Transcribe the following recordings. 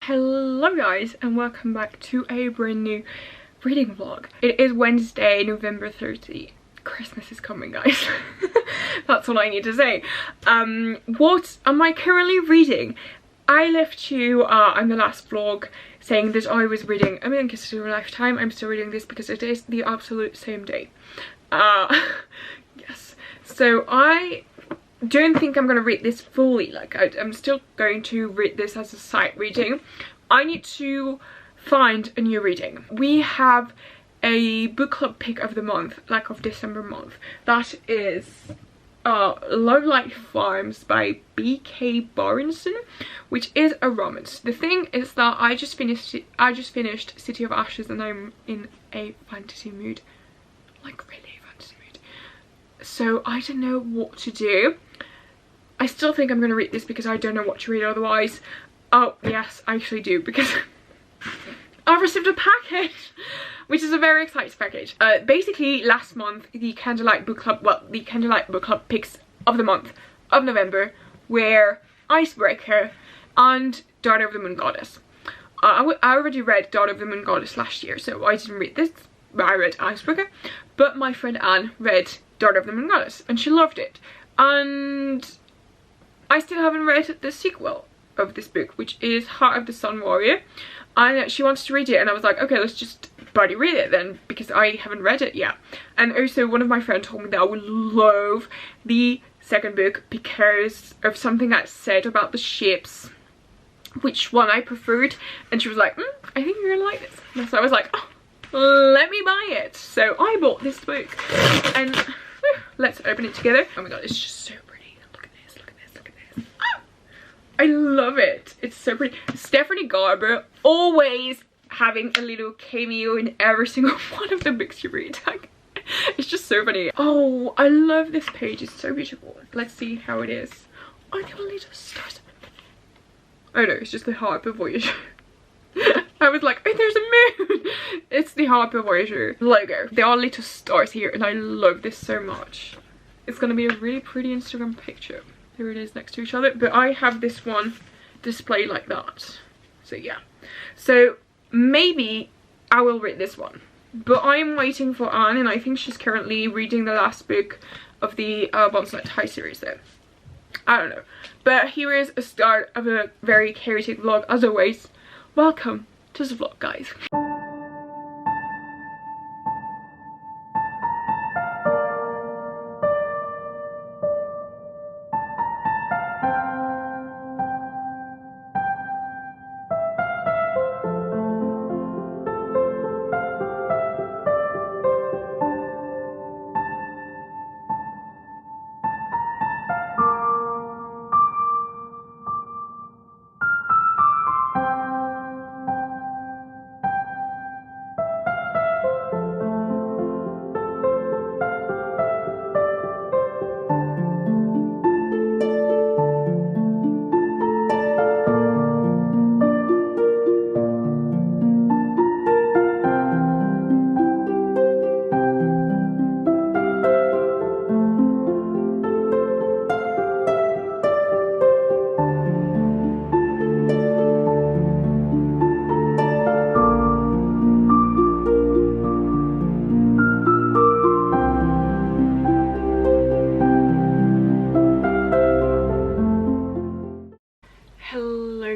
Hello guys and welcome back to a brand new reading vlog. It is Wednesday, November 30th. Christmas is coming, guys. That's all I need to say. What am I currently reading? I left you in the last vlog saying that I was reading A Million Kisses of a Lifetime. I'm still reading this because it is the absolute same day. Yes. So I don't think I'm gonna read this fully. Like I'm still going to read this as a side reading. I need to find a new reading. We have a book club pick of the month, like of December month. That is Love Light Farms by B.K. Barnson, which is a romance. The thing is that I just finished City of Ashes and I'm in a fantasy mood, like really fantasy mood. So I don't know what to do. I still think I'm going to read this because I don't know what to read otherwise. Oh, yes, I actually do, because I've received a package, which is a very exciting package. Basically, last month, the Candlelight Book Club picks of the month of November were Icebreaker and Daughter of the Moon Goddess. I already read Daughter of the Moon Goddess last year, so I didn't read this. I read Icebreaker, but my friend Anne read Daughter of the Moon Goddess, and she loved it. And I still haven't read the sequel of this book, which is Heart of the Sun Warrior, and she wants to read it, and I was like, okay, let's just buddy read it then, because I haven't read it yet. And also one of my friends told me that I would love the second book because of something that said about the ships, which one I preferred, and she was like, I think you're gonna like this. And so I was like, oh, let me buy it. So I bought this book, and let's open it together. Oh my god, it's just so pretty. Look at this, look at this, look at this. I love it. It's so pretty. Stephanie Garber always having a little cameo in every single one of the books you read. It's just so funny. Oh, I love this page. It's so beautiful. Let's see how it is. Oh, there are little stars. Oh no, it's just the Harper Voyager. I was like, oh, there's a moon. It's the Harper Voyager logo. There are little stars here and I love this so much. It's gonna be a really pretty Instagram picture. Here it is next to each other, but I have this one displayed like that. So yeah, so maybe I will read this one, but I'm waiting for Anne, and I think she's currently reading the last book of the Bonds Not Tied series though. I don't know, but here is a start of a very chaotic vlog as always. Welcome to the vlog, guys.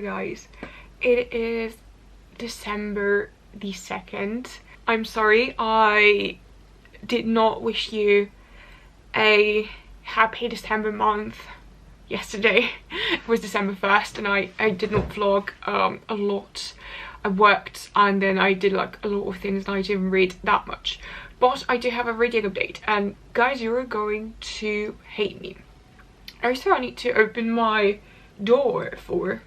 Guys, it is December the 2nd. I'm sorry I did not wish you a happy December month yesterday. It was December 1st and I did not vlog a lot. I worked and then I did like a lot of things and I didn't read that much, but I do have a reading update, and guys, you're going to hate me. Also, I need to open my door for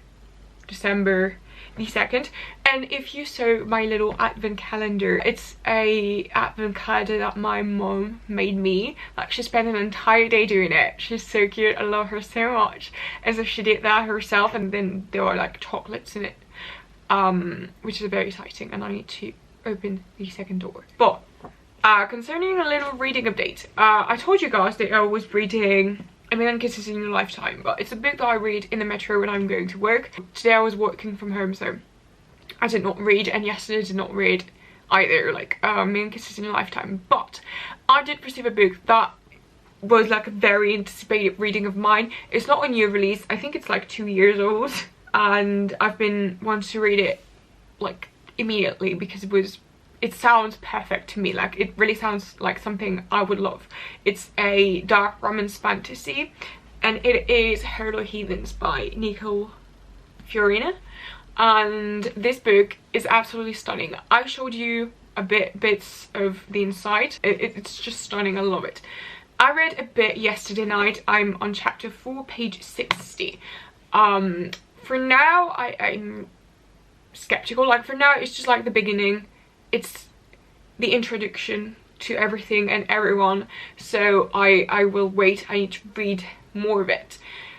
December the 2nd, and if you saw my little advent calendar, it's a advent calendar that my mom made me. Like, she spent an entire day doing it. She's so cute. I love her so much. And so she did that herself, and then there are like chocolates in it, which is very exciting, and I need to open the second door. But concerning a little reading update, I told you guys that I was reading A Million Kisses in Your Lifetime, but it's a book that I read in the metro when I'm going to work. Today I was working from home, so I did not read, and yesterday I did not read either, like A Million Kisses in Your Lifetime. But I did receive a book that was like a very anticipated reading of mine. It's not a new release, I think it's like 2 years old, and I've been wanting to read it like immediately because it sounds perfect to me. Like, it really sounds like something I would love. It's a dark romance fantasy, and it is Hello Heathens by Nicole Fiorina, and this book is absolutely stunning. I showed you bits of the inside. It's just stunning. I love it. I read a bit yesterday night. I'm on chapter 4, page 60. For now, I'm skeptical. Like, for now, it's just like the beginning. It's the introduction to everything and everyone. So I will wait. I need to read more of it.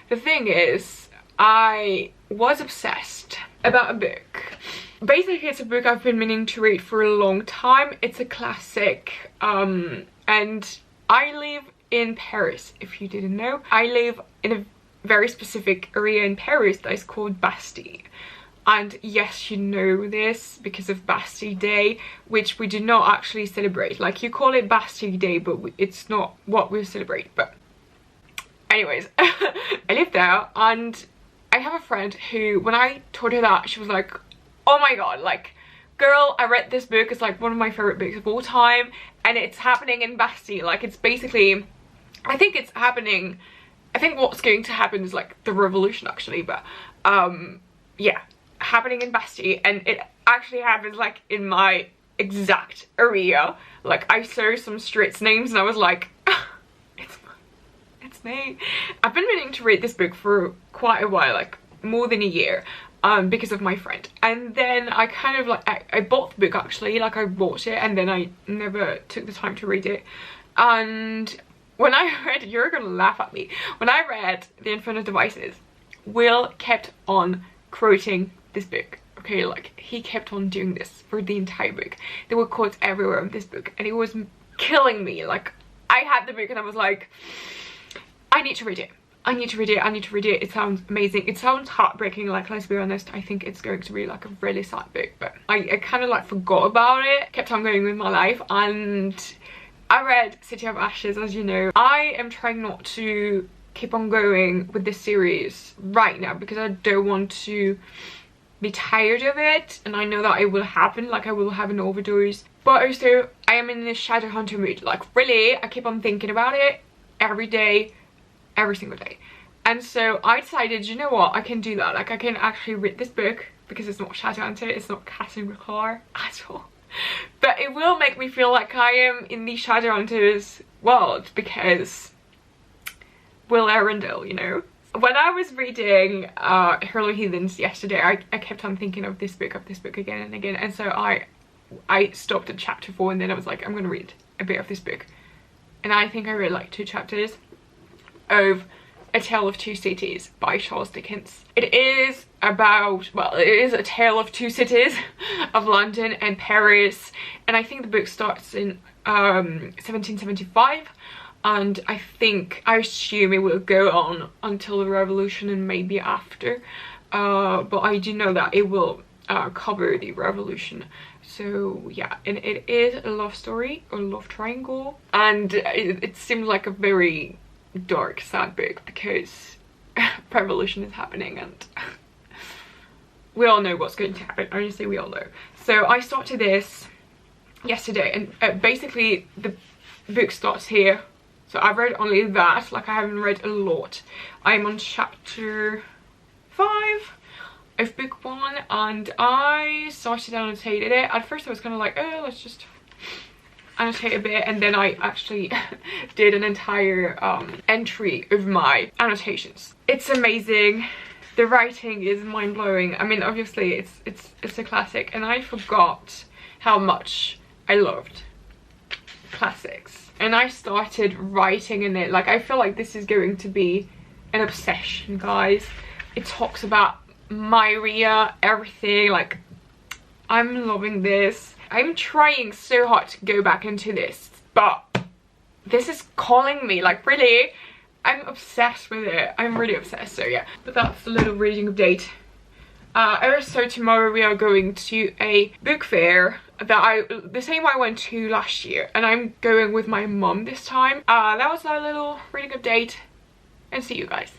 The thing is, I was obsessed about a book. Basically, it's a book I've been meaning to read for a long time. It's a classic, and I live in Paris, if you didn't know. I live in a very specific area in Paris that is called Bastille. And yes, you know this because of Bastille Day, which we do not actually celebrate. Like, you call it Bastille Day, but it's not what we celebrate. But anyways, I live there, and I have a friend who, when I told her that, she was like, oh my god, like, girl, I read this book. It's like one of my favorite books of all time, and it's happening in Bastille. Like, it's basically, I think it's happening, I think what's going to happen is like the revolution actually, but yeah, happening in Bastille, and it actually happens like in my exact area. Like, I saw some streets names and I was like, it's me. I've been meaning to read this book for quite a while, like more than a year, because of my friend. And then I kind of like, I bought the book actually, like I bought it and then I never took the time to read it. And when I read, you're gonna laugh at me, when I read The Infinite Devices, Will kept on quoting this book. Okay, like, he kept on doing this for the entire book. There were quotes everywhere in this book, and it was killing me. Like, I had the book and I was like, I need to read it. I need to read it. I need to read it. It sounds amazing. It sounds heartbreaking. Like, let's be honest, I think it's going to be like a really sad book, but I kind of like forgot about it, kept on going with my life, and I read City of Ashes, as you know. I am trying not to keep on going with this series right now because I don't want to be tired of it, and I know that it will happen, like I will have an overdose. But also, I am in this Shadowhunter mood. Like, really, I keep on thinking about it every day, every single day. And so I decided, you know what, I can do that. Like, I can actually read this book because it's not Shadowhunter, it's not Casting Reclar at all. But it will make me feel like I am in the Shadowhunters world because Will Arundel, you know. When I was reading Hello Heathens yesterday, I kept on thinking of this book again and again, and so I stopped at chapter 4, and then I was like, I'm gonna read a bit of this book. And I think I read like 2 chapters of A Tale of Two Cities by Charles Dickens. It is about, well, it is a tale of 2 cities of London and Paris, and I think the book starts in 1775, and I assume it will go on until the revolution and maybe after, but I do know that it will cover the revolution. So yeah, and it is a love story, or love triangle, and it seems like a very dark, sad book because revolution is happening and we all know what's going to happen. Honestly, we all know. So I started this yesterday, and basically the book starts here. So I've read only that, like I haven't read a lot. I'm on chapter 5 of book 1, and I started annotating it. At first I was kind of like, oh, let's just annotate a bit, and then I actually did an entire entry of my annotations. It's amazing. The writing is mind-blowing. I mean, obviously it's a classic, and I forgot how much I loved classics. And I started writing in it. Like, I feel like this is going to be an obsession, guys. It talks about Myria, everything. Like, I'm loving this. I'm trying so hard to go back into this, but this is calling me. Like, really, I'm obsessed with it. I'm really obsessed, so yeah. But that's a little reading update. Also tomorrow we are going to a book fair the same I went to last year, and I'm going with my mum this time. That was our little reading update, and see you guys.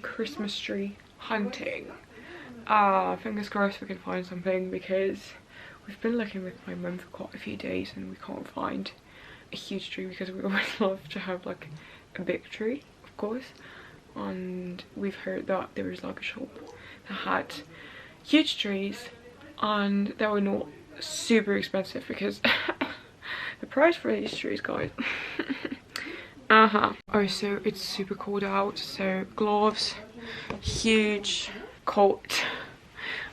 Christmas tree hunting. Fingers crossed we can find something, because we've been looking with my mum for quite a few days and we can't find a huge tree, because we always love to have like a big tree, of course. And we've heard that there was like a shop that had huge trees and they were not super expensive, because the price for these trees, guys. Oh, so it's super cold out, so gloves, huge coat,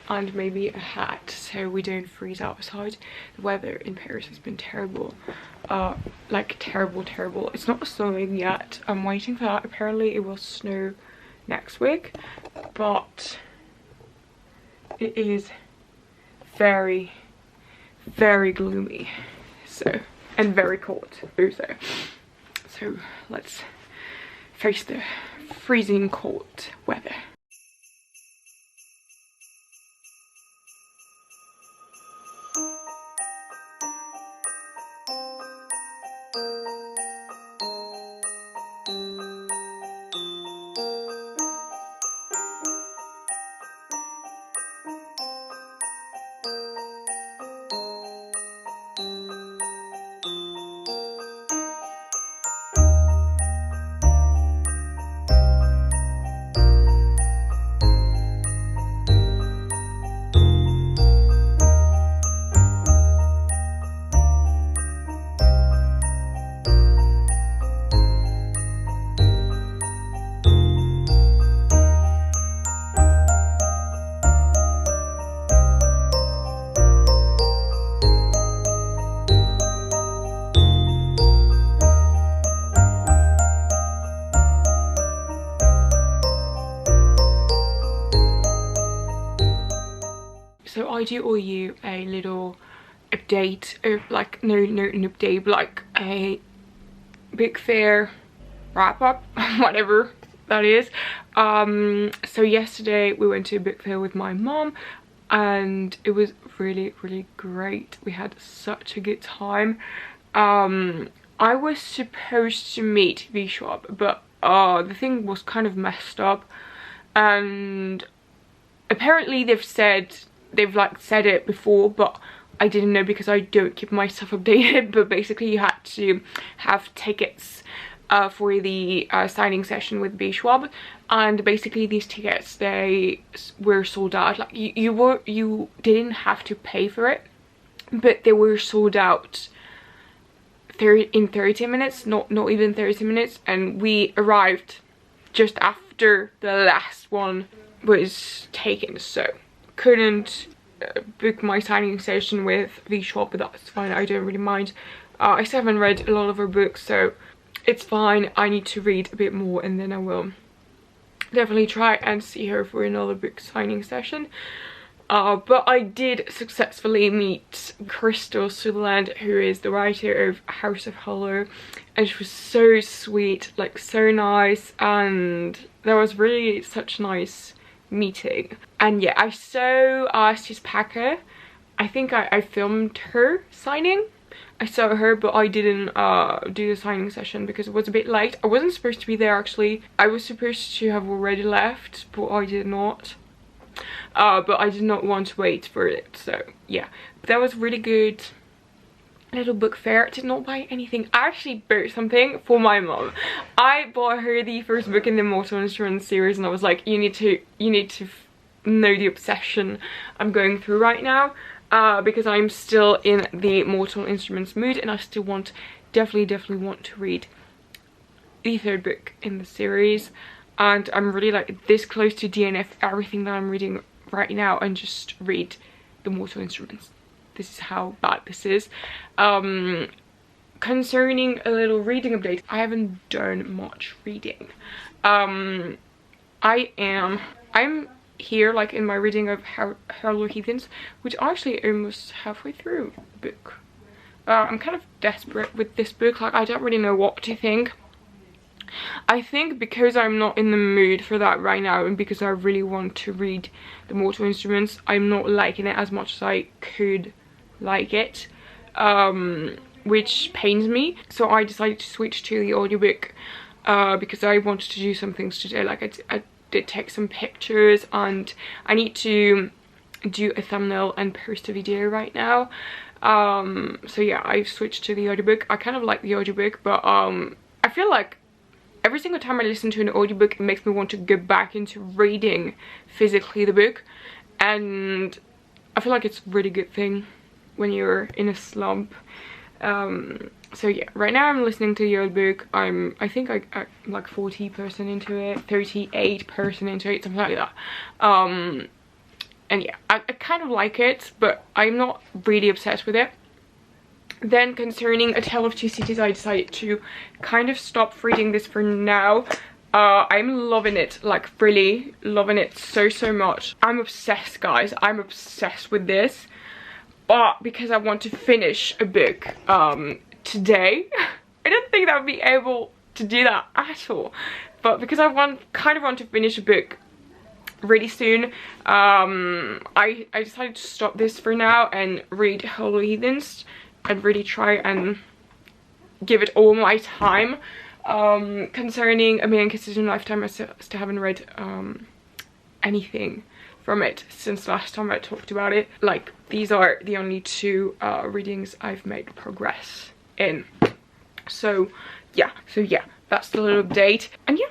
and maybe a hat so we don't freeze outside. The weather in Paris has been terrible, like terrible. It's not snowing yet. I'm waiting for that. Apparently it will snow next week, but it is very gloomy, so, and very cold also. So let's face the freezing cold weather. So I do owe you a little update, or like, no, not an update, but like a Book Fair wrap up, whatever that is. So yesterday we went to a book fair with my mom and it was really great. We had such a good time. I was supposed to meet V-Schwab, but the thing was kind of messed up, and apparently they've said it before, but I didn't know because I don't keep my stuff updated. But basically you had to have tickets for the signing session with V-Schwab, and basically these tickets, they were sold out. Like you didn't have to pay for it, but they were sold out in 30 minutes, not even 30 minutes, and we arrived just after the last one was taken, so couldn't book my signing session with V-Schwab, but that's fine. I don't really mind. I still haven't read a lot of her books, so it's fine. I need to read a bit more and then I will definitely try and see her for another book signing session. But I did successfully meet Crystal Sutherland, who is the writer of House of Hollow, and she was so sweet, like so nice, and there was really such nice meeting. And yeah, I saw Sis Packer. I think I filmed her signing. I saw her, but I didn't do the signing session because it was a bit late. I wasn't supposed to be there actually. I was supposed to have already left, but I did not. But I did not want to wait for it, so yeah. But that was really good. Little book fair. I did not buy anything. I actually bought something for my mom. I bought her the first book in the Mortal Instruments series, and I was like, you need to know the obsession I'm going through right now, because I'm still in the Mortal Instruments mood, and I still definitely want to read the third book in the series. And I'm really like this close to DNF everything that I'm reading right now and just read the Mortal Instruments. This is how bad this is. Concerning a little reading update, I haven't done much reading. I'm here like in my reading of Hello Heathens, which actually almost halfway through the book. I'm kind of desperate with this book. Like, I don't really know what to think. I think because I'm not in the mood for that right now, and because I really want to read the Mortal Instruments, I'm not liking it as much as I could like it, which pains me. So I decided to switch to the audiobook because I wanted to do some things today. Like did take some pictures, and I need to do a thumbnail and post a video right now. So yeah, I've switched to the audiobook. I kind of like the audiobook, but I feel like every single time I listen to an audiobook, it makes me want to go back into reading physically the book, and I feel like it's a really good thing when you're in a slump. So yeah, right now I'm listening to the audiobook. I think I'm like 40% into it, 38% into it, something like that. And yeah, I kind of like it, but I'm not really obsessed with it. Then concerning A Tale of Two Cities, I decided to kind of stop reading this for now. I'm loving it, like really loving it so much. I'm obsessed, guys. I'm obsessed with this. But because I want to finish a book today, I don't think I would be able to do that at all. But because I kind of want to finish a book really soon, I decided to stop this for now and read Holy Heathens and really try and give it all my time. Concerning A Million Kisses in a Lifetime, I still haven't read anything from it since last time I talked about it. Like, these are the only two readings I've made progress in. So yeah, that's the little update. And yeah.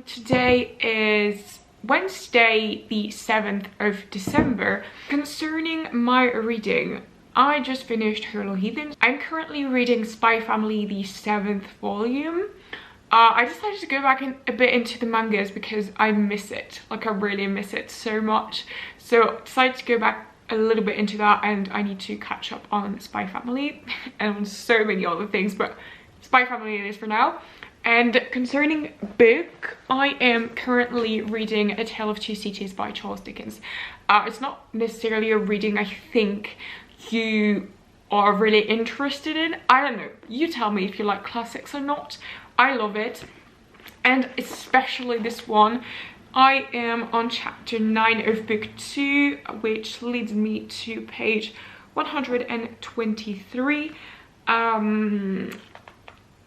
Today is Wednesday, the 7th of December. Concerning my reading, I just finished Holy Heathens. I'm currently reading Spy Family, the 7th volume. I decided to go back a bit into the mangas because I miss it. Like, I really miss it so much. So I decided to go back a little bit into that, and I need to catch up on Spy Family and on so many other things, but Spy Family it is for now. And concerning book, I am currently reading A Tale of Two Cities by Charles Dickens. It's not necessarily a reading I think you are really interested in. I don't know, you tell me if you like classics or not. I love it, and especially this one. I am on chapter 9 of book 2, which leads me to page 123.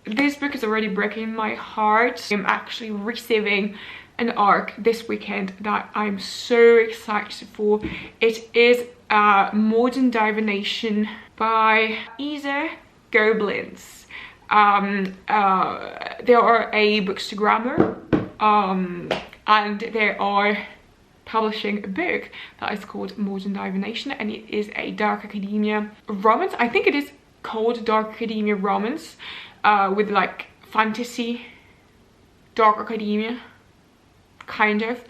This book is already breaking my heart. I'm actually receiving an ARC this weekend that I'm so excited for. It is Modern Divination by Isa Goblins. There are a Bookstagrammer, and they are publishing a book that is called Modern Divination, and it is a Dark Academia romance. I think it is called Dark Academia romance, with like fantasy Dark Academia kind of.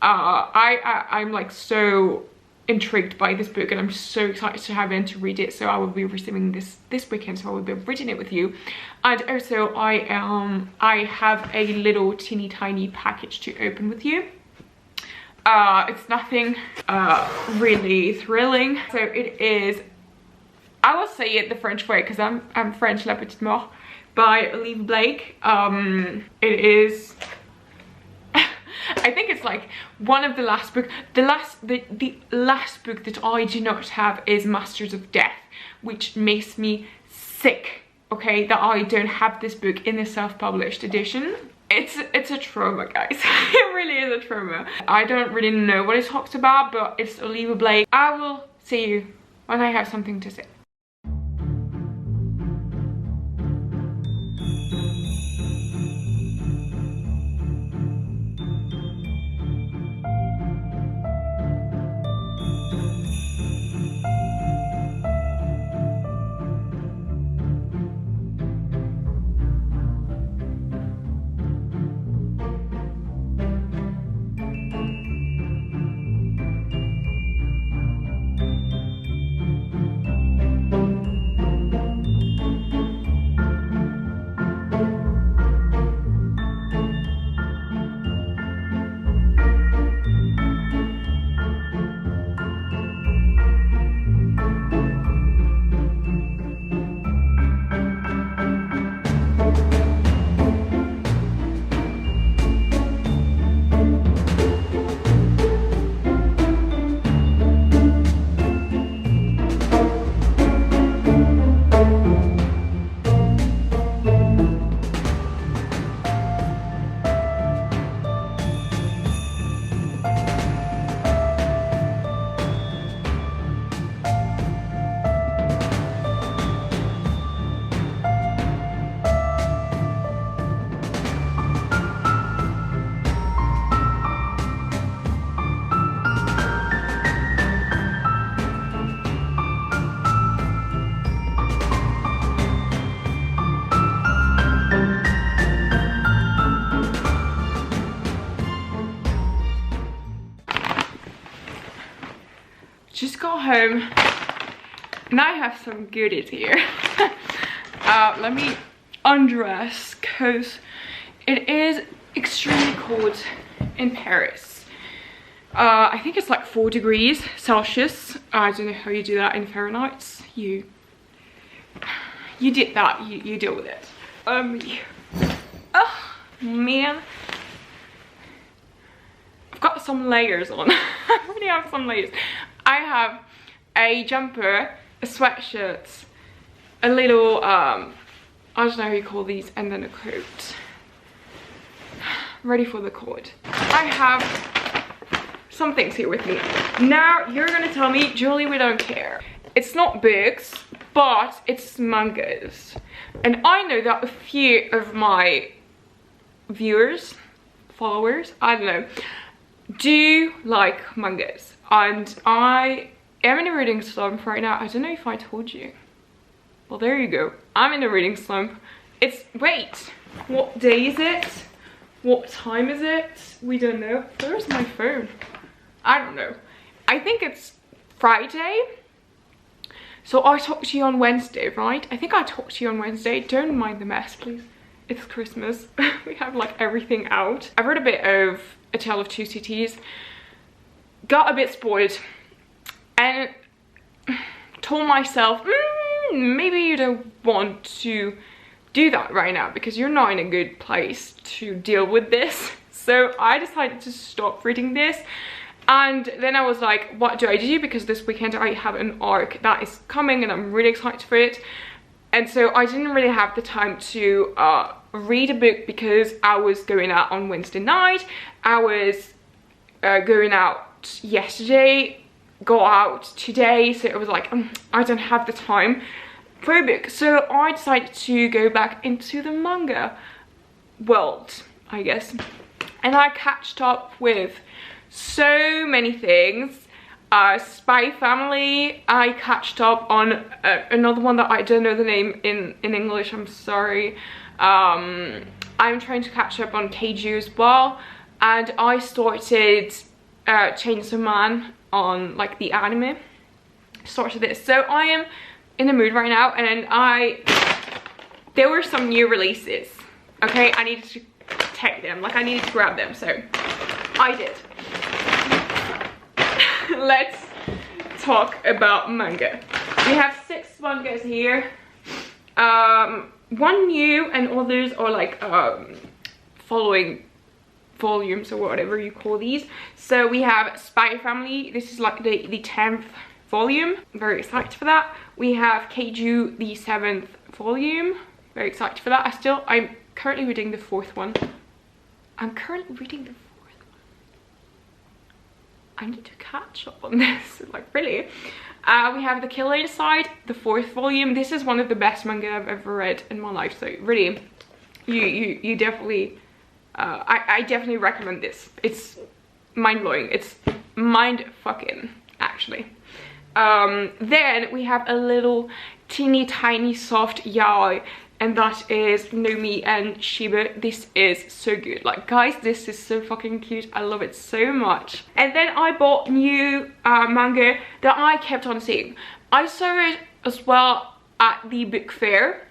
I'm like so intrigued by this book, and I'm so excited to have it to read it. So I will be receiving this weekend, so I will be reading it with you. And also I have a little teeny tiny package to open with you. It's nothing really thrilling. So it is, I will say it the French way because I'm French, La Petite Mort by Olivia Blake. It is I think it's like one of the last book. The last book that I do not have is Masters of Death, which makes me sick, okay, that I don't have this book in the self-published edition. It's a trauma, guys. It really is a trauma. I don't really know what it talks about, but it's Olivia Blake. I will see you when I have something to say. Just got home and I have some goodies here. Let me undress because it is extremely cold in Paris. I think it's like 4 degrees Celsius. I don't know how you do that in Fahrenheit. You did that, you deal with it. Oh man, I've got some layers on. I already have some layers. I have a jumper, a sweatshirt, a little I don't know how you call these, and then a coat. Ready for the cold. I have some things here with me. Now you're gonna tell me, Julie, we don't care. It's not books, but it's mangas. And I know that a few of my viewers, followers, I don't know, do like mangas. And I am in a reading slump right now. I don't know if I told you. Well, there you go. I'm in a reading slump. It's, wait, what day is it? What time is it? We don't know. Where's my phone? I don't know. I think it's Friday. So I talked to you on Wednesday, right? I think I talked to you on Wednesday. Don't mind the mess, please. It's Christmas. We have like everything out. I've read a bit of A Tale of Two Cities. Got a bit spoiled and told myself, maybe you don't want to do that right now because you're not in a good place to deal with this. So I decided to stop reading this, and then I was like, what do I do? Because this weekend I have an arc that is coming and I'm really excited for it. And so I didn't really have the time to read a book because I was going out on Wednesday night. I was going out yesterday, go out today, so it was like I don't have the time for a book. So I decided to go back into the manga world, I guess, and I catched up with so many things. Spy Family, I catched up on another one that I don't know the name in English, I'm sorry. I'm trying to catch up on Keiju as well, and I started Chainsaw Man on like the anime. Started this, so I am in the mood right now, and there were some new releases. Okay, I needed to take them, like I needed to grab them, so I did. Let's talk about manga. We have 6 mangas here. One new and others are like following volumes or whatever you call these. So we have Spy Family. This is like the 10th volume. Very excited for that. We have Keiju, the 7th volume. Very excited for that. I'm currently reading the 4th one. I'm currently reading the 4th one. I need to catch up on this, like really. We have The Killer Inside, the 4th volume. This is one of the best manga I've ever read in my life, so really, you definitely, I definitely recommend this. It's mind-blowing. It's mind-fucking, actually. Then we have a little teeny tiny soft yaoi, and that is Nomi and Shiba. This is so good. Like, guys, this is so fucking cute. I love it so much. And then I bought new manga that I kept on seeing. I saw it as well at the book fair,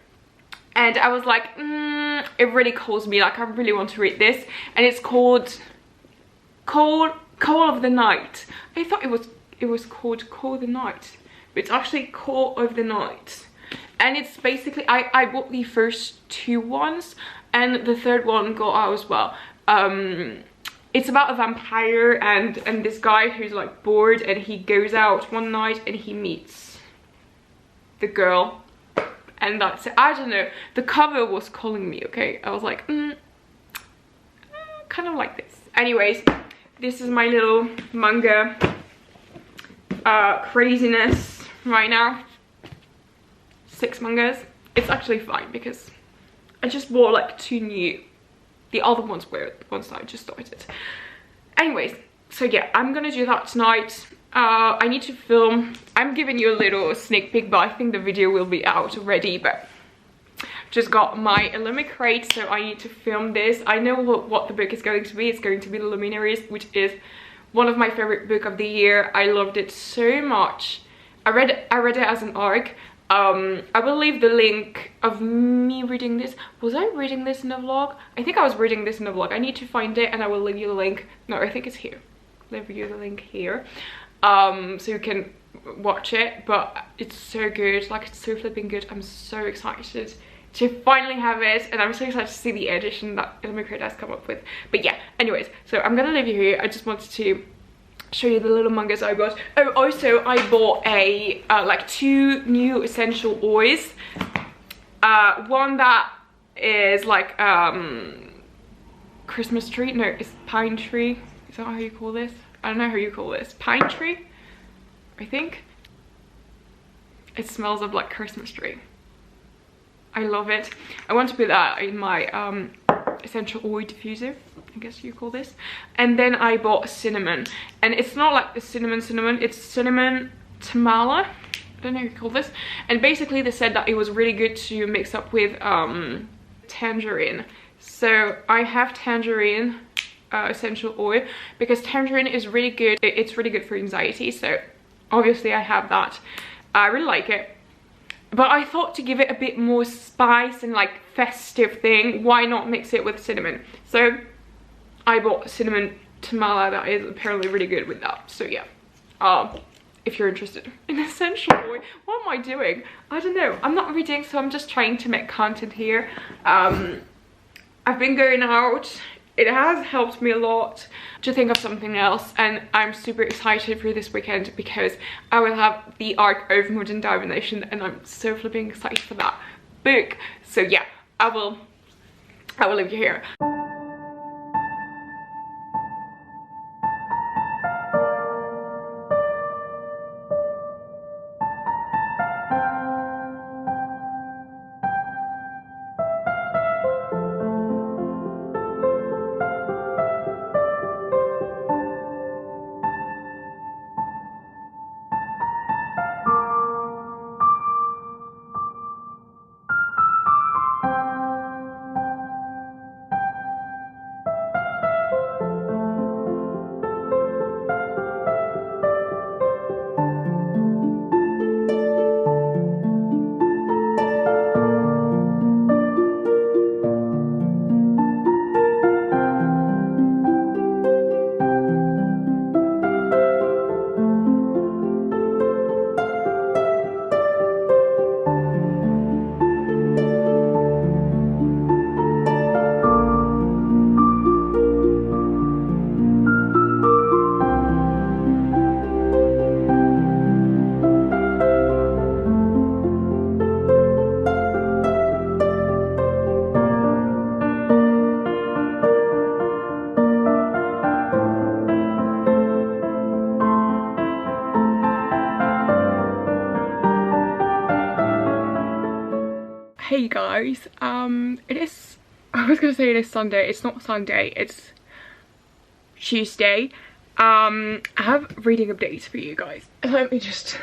and I was like, it really calls me. Like, I really want to read this. And it's called Call of the Night. I thought it was called Call the Night, but it's actually Call of the Night. And it's basically, I bought the first 2 ones, and the 3rd one got out as well. It's about a vampire and this guy who's like bored, and he goes out one night and he meets the girl, and that's it. I don't know, the cover was calling me, okay? I was like, kind of like this. Anyways, this is my little manga craziness right now. 6 mangas. It's actually fine because I just bought like 2 new. The other ones were the ones that I just started. Anyways, so yeah, I'm gonna do that tonight. I need to film. I'm giving you a little sneak peek, but I think the video will be out already. But just got my Illumi crate, so I need to film this. I know what the book is going to be. It's going to be The Luminaries, which is one of my favorite book of the year. I loved it so much. I read it as an ARC. I will leave the link of me reading this. Was I reading this in the vlog? I think I was reading this in the vlog. I need to find it, and I will leave you the link. No, I think it's here. Leave you the link here, so you can watch it. But it's so good. Like, it's so flipping good. I'm so excited to finally have it, and I'm so excited to see the edition that Illumi Crate has come up with. But yeah, anyways, so I'm gonna leave you here. I just wanted to show you the little mangas I bought. Oh, also I bought a like 2 new essential oils. One that is like Christmas tree. No, it's pine tree. Is that how you call this? I don't know how you call this. Pine tree, I think. It smells of like Christmas tree. I love it. I want to put that in my essential oil diffuser, I guess you call this. And then I bought cinnamon, and it's not like the cinnamon, it's cinnamon tamala. I don't know how you call this. And basically they said that it was really good to mix up with tangerine. So I have tangerine essential oil because tangerine is really good. It's really good for anxiety, so obviously I have that. I really like it. But I thought to give it a bit more spice and like festive thing, why not mix it with cinnamon? So I bought cinnamon tamala that is apparently really good with that. So yeah, if you're interested in essential oil. What am I doing? I don't know. I'm not reading, so I'm just trying to make content here. I've been going out. It has helped me a lot to think of something else, and I'm super excited for this weekend because I will have the Arc of Modern Divination, and I'm so flipping excited for that book. So yeah, I will leave you here. guys. It is, I was gonna say it is Sunday. It's not Sunday, it's Tuesday. I have reading updates for you guys. Let me just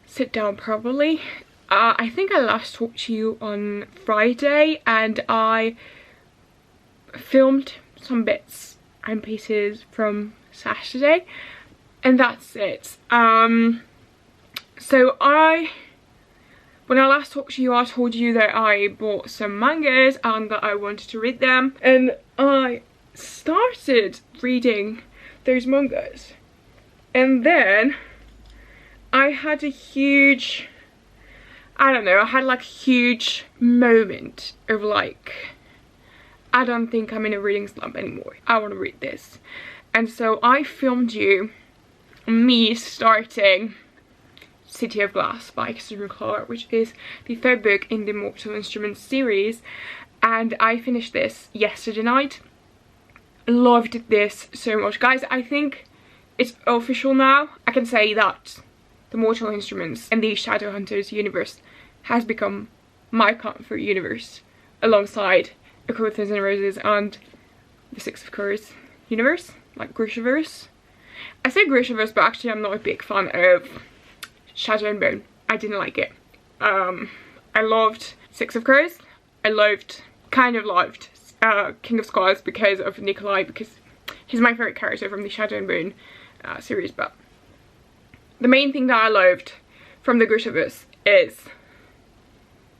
sit down properly. I think I last talked to you on Friday and I filmed some bits and pieces from Saturday, and that's it. So when I last talked to you, I told you that I bought some mangas and that I wanted to read them, and I started reading those mangas, and then I had a huge, I don't know, I had like a huge moment of like, I don't think I'm in a reading slump anymore. I want to read this. And so I filmed you me starting City of Glass by Cassandra Clare, which is the third book in the Mortal Instruments series, and I finished this yesterday night. Loved this so much, guys. I think it's official now. I can say that the Mortal Instruments and the Shadowhunters universe has become my comfort universe, alongside A Court of Thorns and Roses and the Six of Crows universe, like Grishaverse. I say Grishaverse, but actually I'm not a big fan of Shadow and Bone. I didn't like it. I loved Six of Crows. I kind of loved King of Scars because of Nikolai, because he's my favourite character from the Shadow and Bone series, but the main thing that I loved from the Grishaverse is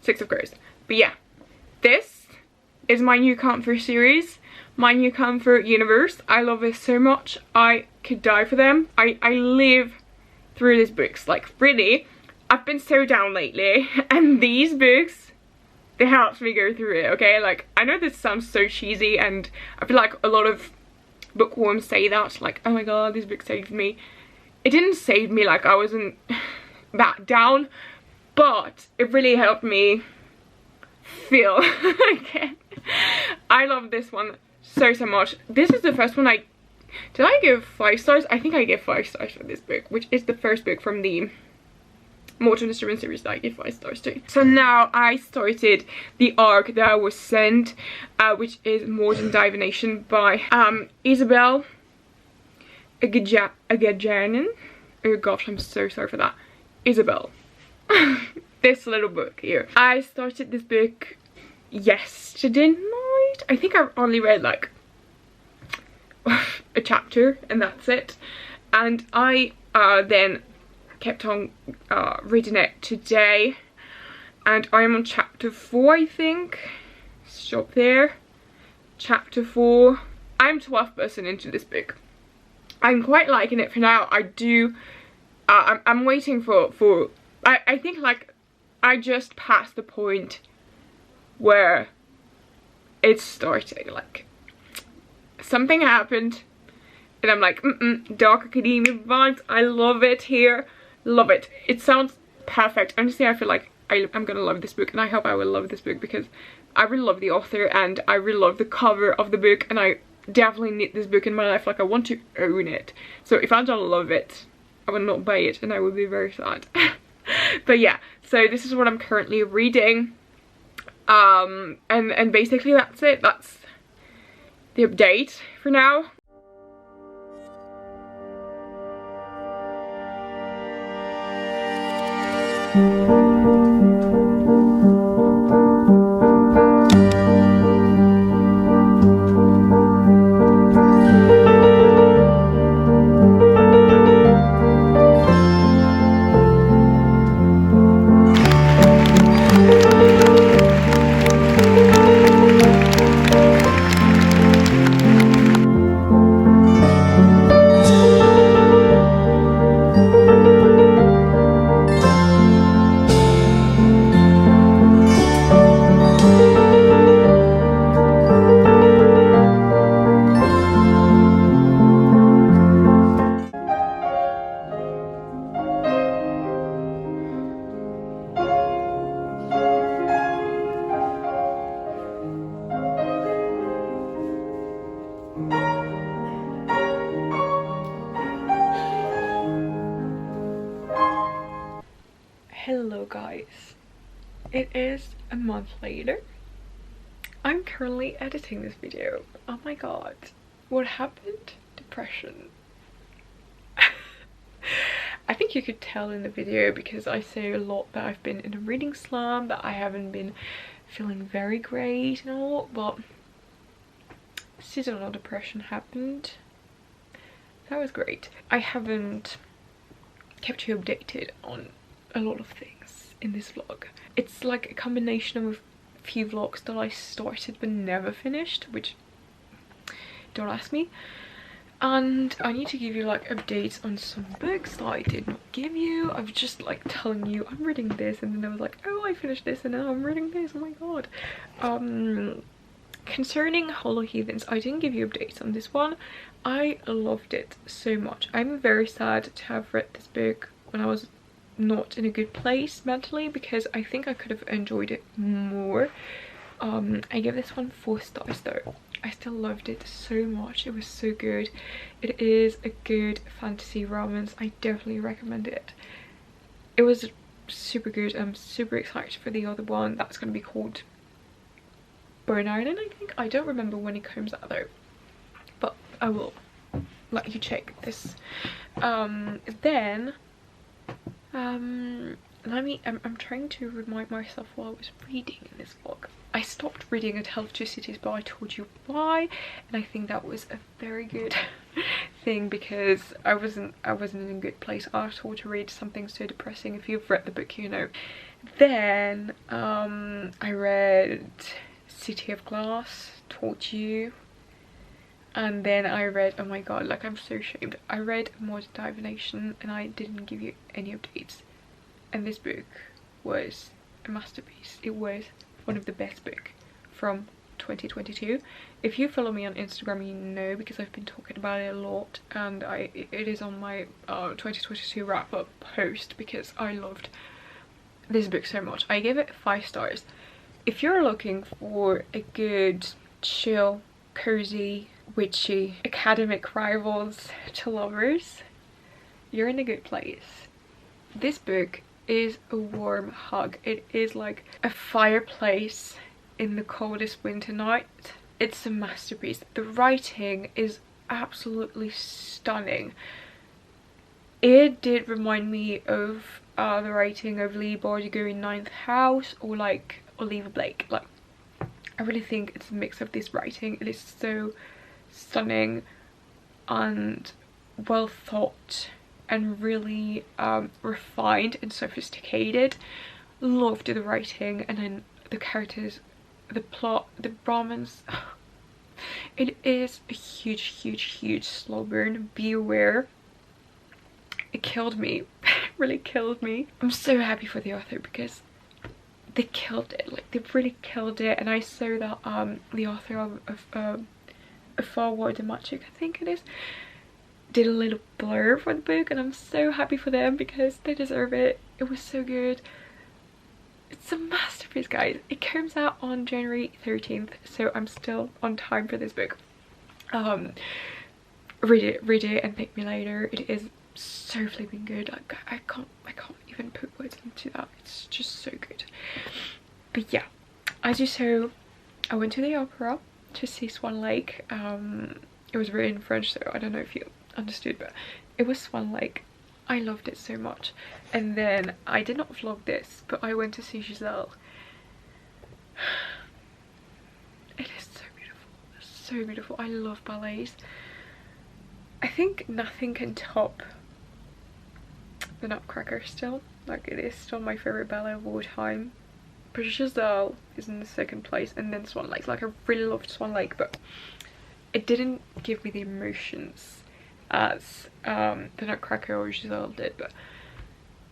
Six of Crows. But yeah, this is my new comfort series, my new comfort universe. I love this so much. I could die for them. I live through these books. Like, really, I've been so down lately, and these books, they helped me go through it, okay? Like, I know this sounds so cheesy, and I feel like a lot of bookworms say that, like, oh my god, this book saved me. It didn't save me, like, I wasn't that down, but it really helped me feel again. I love this one so much. This is the first one did I give 5 stars? I think I gave 5 stars for this book, which is the first book from the Mortal Instruments series that I gave 5 stars to. So now I started the arc that I was sent, which is Mortal Divination by Isabel Agajanin. Oh gosh, I'm so sorry for that. Isabel. This little book here. I started this book yesterday night. I think I only read like a chapter and that's it. And I then kept on reading it today, and I'm on chapter 4, I think. Stop there. Chapter 4. I'm 12% into this book. I'm quite liking it for now. I'm waiting for I think like I just passed the point where it's starting, like something happened and I'm like, dark academia vibes. I love it here. Love it. It sounds perfect. Honestly, I feel like I'm gonna love this book, and I hope I will love this book because I really love the author and I really love the cover of the book, and I definitely need this book in my life. Like, I want to own it. So if I don't love it, I will not buy it and I will be very sad. But yeah, so this is what I'm currently reading. And basically that's it. That's the update for now. Hello guys, it is a month later. I'm currently editing this video. Oh my god. What happened? Depression. I think you could tell in the video because I say a lot that I've been in a reading slump, that I haven't been feeling very great and all, but seasonal depression happened. That was great. I haven't kept you updated on a lot of things in this vlog. It's like a combination of a few vlogs that I started but never finished, which don't ask me. And I need to give you like updates on some books that I did not give you. I was just like telling you I'm reading this, and then I was like, oh, I finished this, and now I'm reading this. Oh my god. Concerning Hollow Heathens, I didn't give you updates on this one. I loved it so much. I'm very sad to have read this book when I was not in a good place mentally, because I think I could have enjoyed it more. I give this one 4 stars though. I still loved it so much. It was so good. It is a good fantasy romance. I definitely recommend it. It was super good. I'm super excited for the other one that's going to be called Bone Island, I think. I don't remember when it comes out though, but I will let you check this. Then I'm trying to remind myself what I was reading in this vlog. I stopped reading A Tale of Two Cities, but I told you why, and I think that was a very good thing because I wasn't in a good place at all to read something so depressing. If you've read the book, you know. Then I read City of Glass, Told You, and then I read, oh my god, like I'm so ashamed, I read Modern Divination and I didn't give you any updates, and this book was a masterpiece. It was one of the best books from 2022. If you follow me on Instagram, you know, because I've been talking about it a lot, and it is on my 2022 wrap-up post because I loved this book so much. I gave it 5 stars. If you're looking for a good, chill, cozy, witchy, academic rivals to lovers, you're in a good place. This book is a warm hug. It is like a fireplace in the coldest winter night. It's a masterpiece. The writing is absolutely stunning. It did remind me of the writing of Leigh Bardugo in Ninth House, or like Olivia Blake. Like, I really think it's a mix of this writing. It is so stunning and well thought and really refined and sophisticated. Loved the writing, and then the characters, the plot, the romance. It is a huge slow burn. Be aware. It killed me. It really killed me. I'm so happy for the author because they killed it. Like, they really killed it. And I saw that the author of A Forward and Magic, I think it is, did a little blurb for the book, and I'm so happy for them because they deserve it. It was so good. It's a masterpiece, guys. It comes out on January 13th, so I'm still on time for this book. Read it and thank me later. It is so flipping good. Like, I can't even put words into that. It's just so good. But yeah, as you saw, I went to the opera to see Swan Lake. It was written in French, so I don't know if you understood, but it was Swan Lake. I loved it so much. And then I did not vlog this, but I went to see Giselle. It is so beautiful, so beautiful. I love ballets. I think nothing can top The Nutcracker still. Like, it is still my favorite ballet of all time. But Giselle is in the 2nd place, and then Swan Lake. Like, I really loved Swan Lake, but it didn't give me the emotions as The Nutcracker or Giselle did. But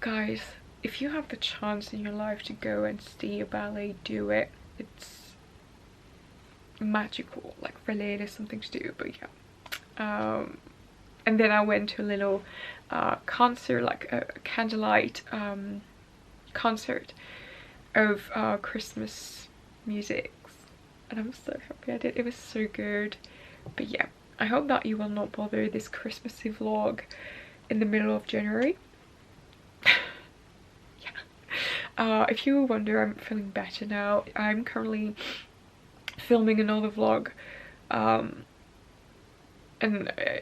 guys, if you have the chance in your life to go and see a ballet, do it. It's magical. Like, really, it is something to do. But yeah, and then I went to a little concert, like a candlelight concert of Christmas music, and I'm so happy I did. It was so good. But yeah, I hope that you will not bother this Christmassy vlog in the middle of January. Yeah, If you wonder, I'm feeling better now. I'm currently filming another vlog, and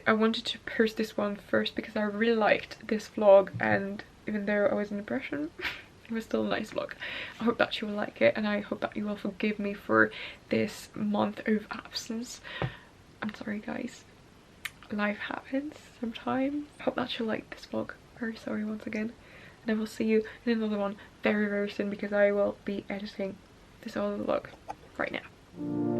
I wanted to post this one first because I really liked this vlog, and even though I was in depression, it was still a nice vlog. I hope that you will like it, and I hope that you will forgive me for this month of absence. I'm sorry guys, life happens sometimes. I hope that you like this vlog. Very sorry once again, and I will see you in another one very soon because I will be editing this other vlog right now.